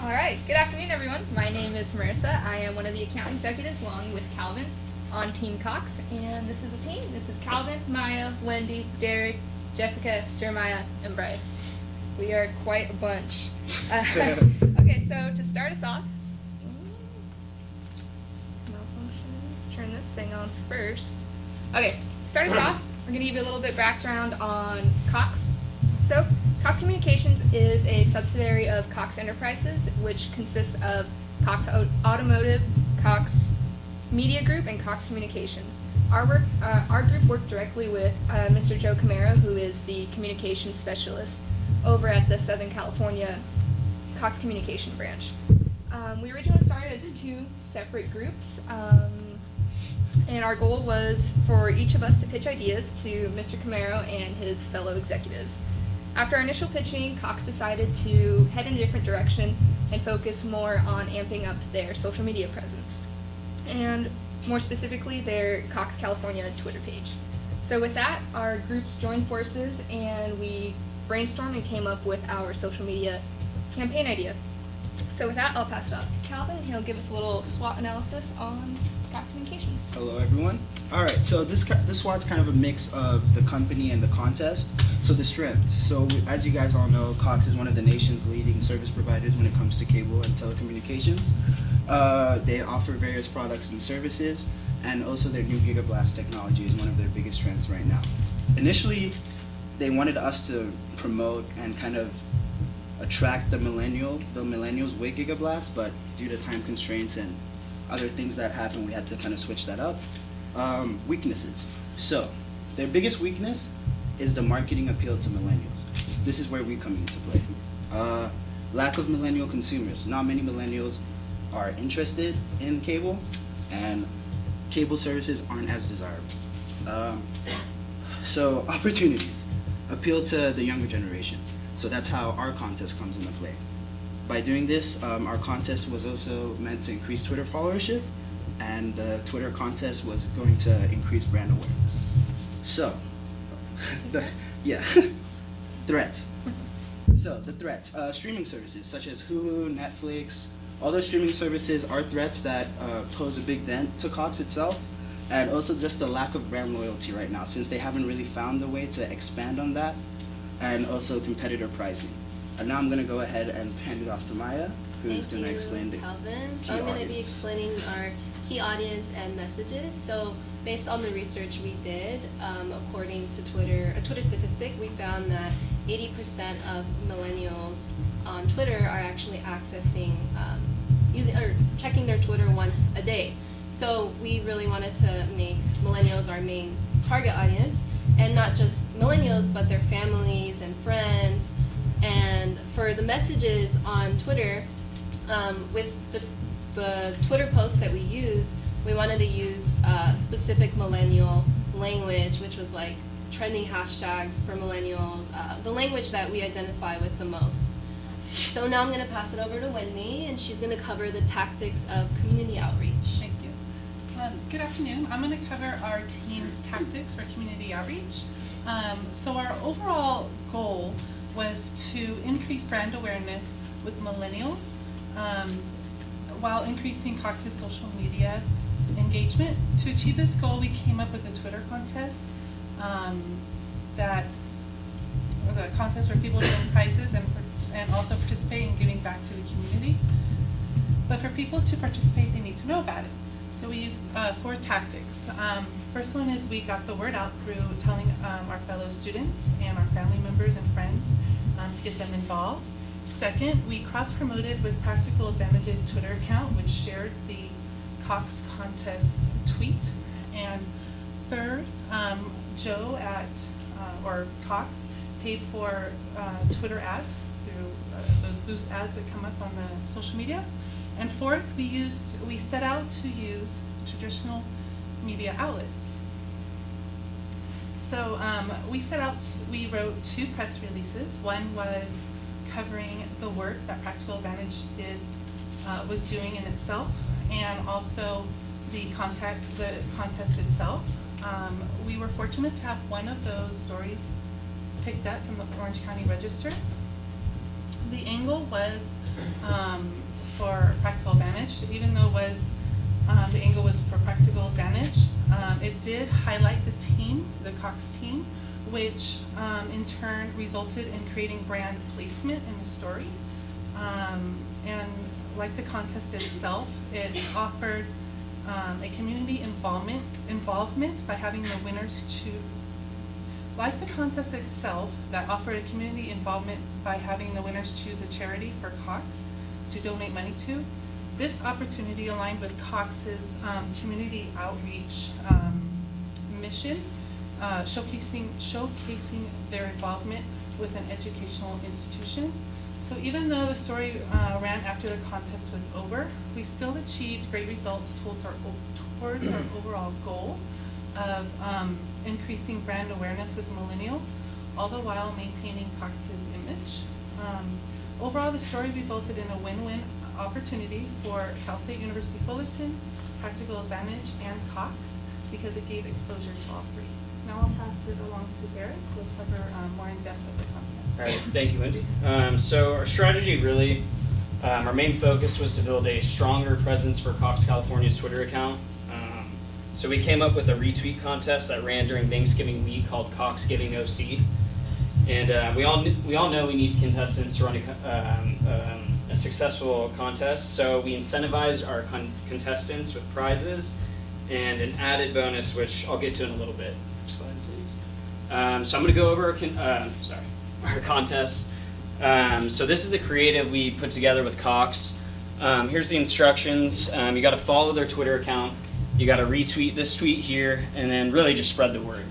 All right, good afternoon, everyone. My name is Marissa. I am one of the account executives along with Calvin on Team Cox, and this is a team. This is Calvin, Maya, Wendy, Derek, Jessica, Jeremiah, and Bryce. We are quite a bunch. Okay, so to start us off, malfunctions, turn this thing on first. Okay, to start us off, we're going to give you a little bit of background on Cox. So, Cox Communications is a subsidiary of Cox Enterprises, which consists of Cox Automotive, Cox Media Group, and Cox Communications. Our group worked directly with Mr. Joe Camaro, who is the communications specialist over at the Southern California Cox Communication branch. We originally started as two separate groups, and our goal was for each of us to pitch ideas to Mr. Camaro and his fellow executives. After our initial pitching, Cox decided to head in a different direction and focus more on amping up their social media presence, and more specifically, their Cox California Twitter page. So with that, our groups joined forces and we brainstormed and came up with our social media campaign idea. So with that, I'll pass it off to Calvin. He'll give us a little SWOT analysis on Cox Communications. Hello, everyone. All right, so this SWOT's kind of a mix of the company and the contest. So the strengths. So as you guys all know, Cox is one of the nation's leading service providers when it comes to cable and telecommunications. They offer various products and services, and also their new GigaBlast technology is one of their biggest strengths right now. Initially, they wanted us to promote and kind of attract the millennials with GigaBlast, but due to time constraints and other things that happened, we had to kind of switch that up. Weaknesses. So their biggest weakness is the marketing appeal to millennials. This is where we come into play. Lack of millennial consumers. Not many millennials are interested in cable, and cable services aren't as desirable. So opportunities. Appeal to the younger generation. So that's how our contest comes into play. By doing this, our contest was also meant to increase Twitter followership, and the Twitter contest was going to increase brand awareness. So, threats. So the threats, streaming services such as Hulu, Netflix, all those streaming services are threats that pose a big dent to Cox itself, and also just the lack of brand loyalty right now, since they haven't really found a way to expand on that, and also competitor pricing. And now I'm going to go ahead and hand it off to Maya, who's going to explain the Calvin. key So I'm going to be audience. explaining our key audience and messages. So based on the research we did, according to a Twitter statistic, we found that 80% of millennials on Twitter are actually accessing, using or checking their Twitter once a day. So we really wanted to make millennials our main target audience, and not just millennials, but their families and friends. And for the messages on Twitter, with the Twitter posts that we use, we wanted to use specific millennial language, which was like trending hashtags for millennials, the language that we identify with the most. So now I'm going to pass it over to Wendy, and she's going to cover the tactics of community outreach. Thank you. Good afternoon. I'm going to cover our team's tactics for community outreach. So our overall goal was to increase brand awareness with millennials while increasing Cox's social media engagement. To achieve this goal, we came up with a Twitter contest the contest where people win prizes and also participate in giving back to the community. But for people to participate, they need to know about it. So we used 4 tactics. First one is we got the word out through telling our fellow students and our family members and friends to get them involved. Second, we cross-promoted with Practical Advantage's Twitter account, which shared the Cox contest tweet. And third, Joe at Cox paid for Twitter ads through those boost ads that come up on the social media. And fourth, we set out to use traditional media outlets. So we wrote 2 press releases. One was covering the work that Practical Advantage was doing in itself, and also the contest itself. We were fortunate to have one of those stories picked up from the Orange County Register. The angle was for practical advantage, even though it was the angle was for practical advantage. It did highlight the team, the Cox team, which in turn resulted in creating brand placement in the story. And like the contest itself, it offered a community involvement by having the winners like the contest itself, that offered a community involvement by having the winners choose a charity for Cox to donate money to. This opportunity aligned with Cox's community outreach mission, showcasing their involvement with an educational institution. So even though the story ran after the contest was over, we still achieved great results towards our overall goal of increasing brand awareness with millennials, all the while maintaining Cox's image. Overall, the story resulted in a win-win opportunity for Cal State University Fullerton, Practical Advantage, and Cox, because it gave exposure to all three. Now I'll pass it along to Derek, who will cover more in depth of the contest. All right, thank you, Wendy. So our strategy really, our main focus was to build a stronger presence for Cox California's Twitter account. So we came up with a retweet contest that ran during Thanksgiving week called Cox Giving OC. And we all know we need contestants to run a successful contest. So we incentivized our contestants with prizes and an added bonus, which I'll get to in a little bit. Next slide, please. So I'm going to go over our contest. So this is the creative we put together with Cox. Here's the instructions. You got to follow their Twitter account. You got to retweet this tweet here, and then really just spread the word.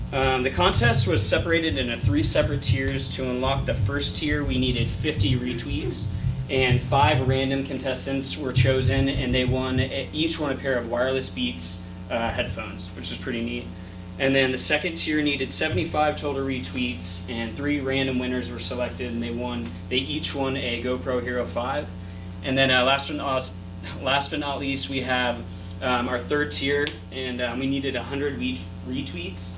The contest was separated into 3 separate tiers. To unlock the first tier, we needed 50 retweets, and 5 random contestants were chosen, and they each won a pair of wireless Beats headphones, which is pretty neat. And then the second tier needed 75 total retweets, and 3 random winners were selected, and they each won a GoPro Hero 5. And then last but not least, we have our third tier, and we needed 100 retweets,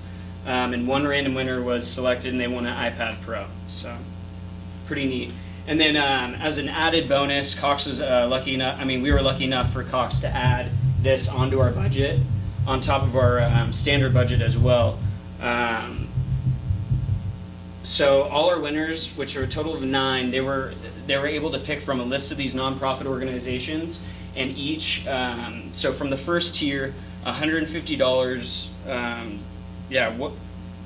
and 1 random winner was selected, and they won an iPad Pro. So pretty neat. And then as an added bonus, Cox was we were lucky enough for Cox to add this onto our budget, on top of our standard budget as well. So all our winners, which are a total of 9, they were able to pick from a list of these nonprofit organizations, and each, so from the first tier, $150,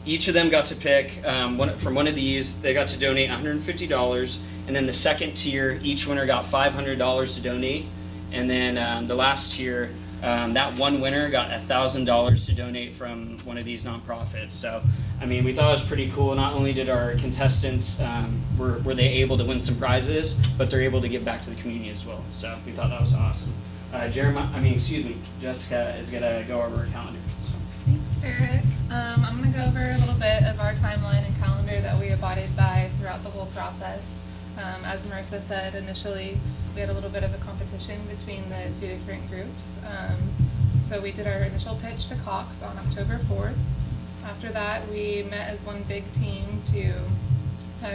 each of them got to pick from one of these. They got to donate $150, and then the second tier, each winner got $500 to donate, and then the last tier, that one winner got $1,000 to donate from one of these nonprofits. So, we thought it was pretty cool. Not only did our contestants were they able to win some prizes, but they're able to give back to the community as well. So we thought that was awesome. Jessica is gonna go over her calendar. Thanks, Derek. I'm going to go over a little bit of our timeline and calendar that we abided by throughout the whole process. As Marissa said, initially we had a little bit of a competition between the 2 different groups. So we did our initial pitch to Cox on October 4th. After that, we met as one big team to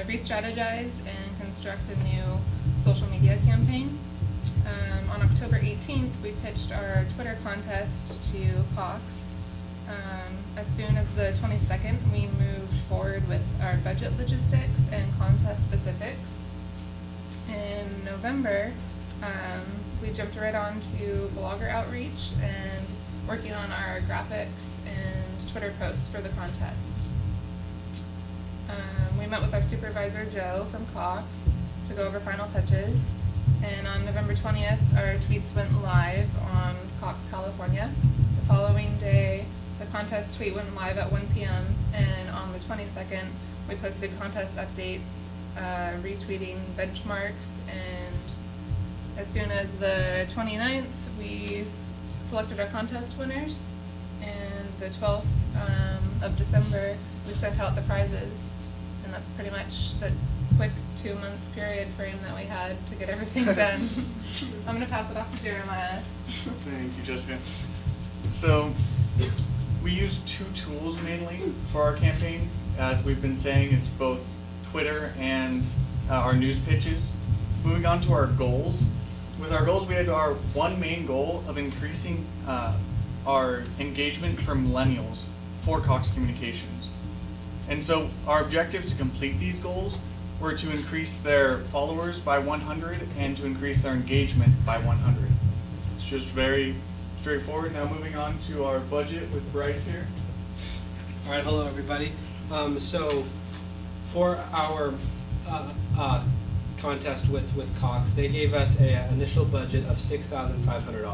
re-strategize and construct a new social media campaign. On October 18th, we pitched our Twitter contest to Cox. As soon as the 22nd, we moved forward with our budget logistics and contest specifics. In November, we jumped right on to blogger outreach and working on our graphics and Twitter posts for the contest. We met with our supervisor, Joe, from Cox to go over final touches. And on November 20th, our tweets went live on Cox California. The following day, the contest tweet went live at 1 p.m. And on the 22nd, we posted contest updates, retweeting benchmarks, and as soon as the 29th, we selected our contest winners, and the 12th of December, we sent out the prizes, and that's pretty much the quick 2-month period frame that we had to get everything done. I'm going to pass it off to Jeremiah. Thank you, Jessica. So we use 2 tools mainly for our campaign. As we've been saying, it's both Twitter and our news pitches. Moving on to our goals. With our goals, we had our one main goal of increasing our engagement for millennials for Cox Communications. And so our objectives to complete these goals were to increase their followers by 100 and to increase their engagement by 100. It's just very straightforward. Now moving on to our budget with Bryce here. All right, hello everybody. So for our contest with Cox, they gave us an initial budget of $6,500.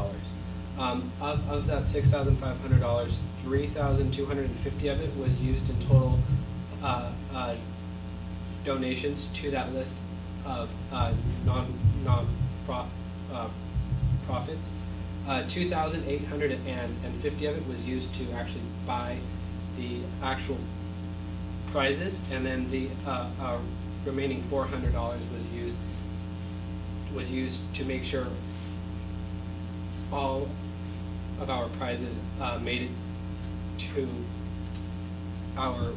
Of that $6,500, $3,250 of it was used in total donations to that list of profits. 2,850 of it was used to actually buy the actual prizes, and then the remaining $400 was used to make sure all of our prizes made it to our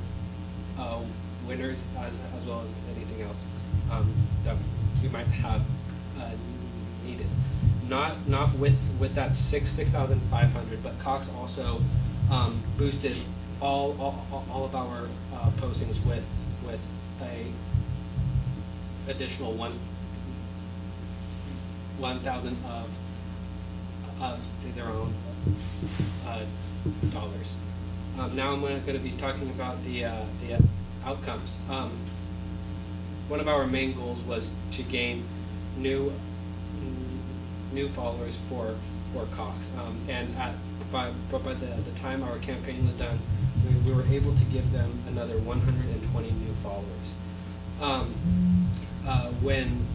winners, as well as anything else that we might have needed. Not with that 6,500, but Cox also boosted all of our postings with a additional 1,000 of their own dollars. Now I'm going to be talking about the outcomes. One of our main goals was to gain new followers for Cox, and by the time our campaign was done, we were able to give them another 120 new followers. When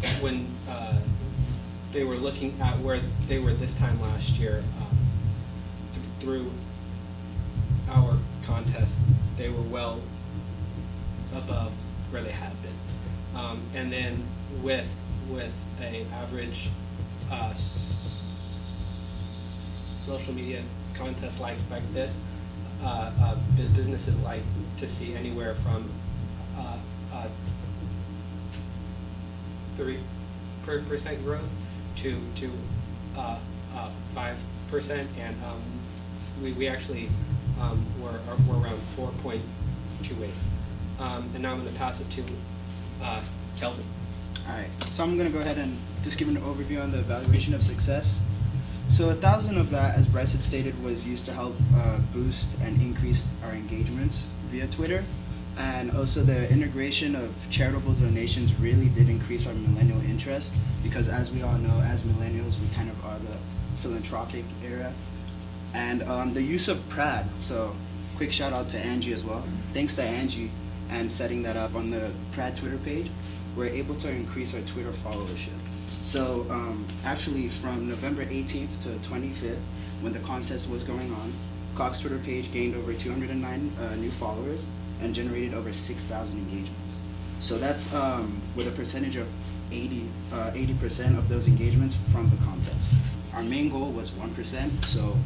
they were looking at where they were this time last year, through our contest, they were well above where they had been. And then with a average social media contest like this, businesses like to see anywhere from 3% growth to 5%, and we actually were around 4.28. And now I'm going to pass it to Kelvin. All right, so I'm going to go ahead and just give an overview on the evaluation of success. So 1,000 of that, as Bryce had stated, was used to help boost and increase our engagements via Twitter. And also the integration of charitable donations really did increase our millennial interest, because as we all know, as millennials, we kind of are the philanthropic era. And the use of Prad, so quick shout out to Angie as well. Thanks to Angie and setting that up on the Prad Twitter page, we're able to increase our Twitter followership. So actually from November 18th to 25th, when the contest was going on, Cox Twitter page gained over 209 new followers and generated over 6,000 engagements. So that's with a percentage of 80% of those engagements from the contest. Our main goal was 1%, so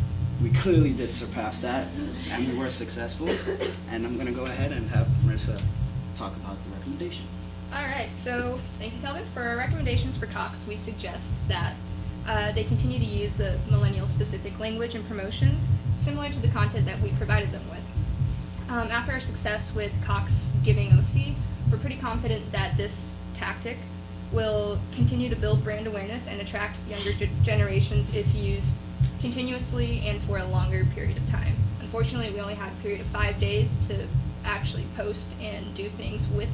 we clearly did surpass that, and we were successful. And I'm gonna go ahead and have Marissa talk about the recommendation. All right, so thank you, Kelvin. For our recommendations for Cox, we suggest that they continue to use the millennial-specific language and promotions similar to the content that we provided them with. After our success with Cox Giving OC, we're pretty confident that this tactic will continue to build brand awareness and attract younger generations if used continuously and for a longer period of time. Unfortunately, we only had a period of 5 days to actually post and do things with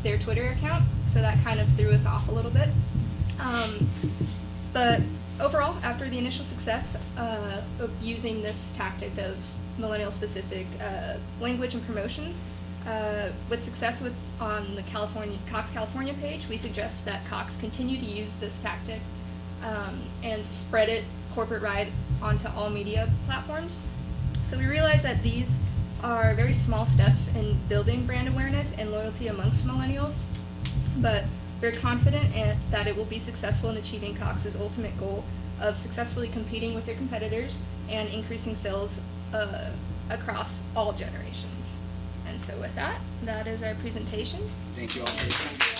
their Twitter account, so that kind of threw us off a little bit. But overall, after the initial success of using this tactic of millennial-specific language and promotions, with success on the Cox California page, we suggest that Cox continue to use this tactic and spread it corporate-wide onto all media platforms. So we realize that these are very small steps in building brand awareness and loyalty amongst millennials, but we're confident that it will be successful in achieving Cox's ultimate goal of successfully competing with their competitors and increasing sales across all generations. And so with that, that is our presentation. Thank you all for your time.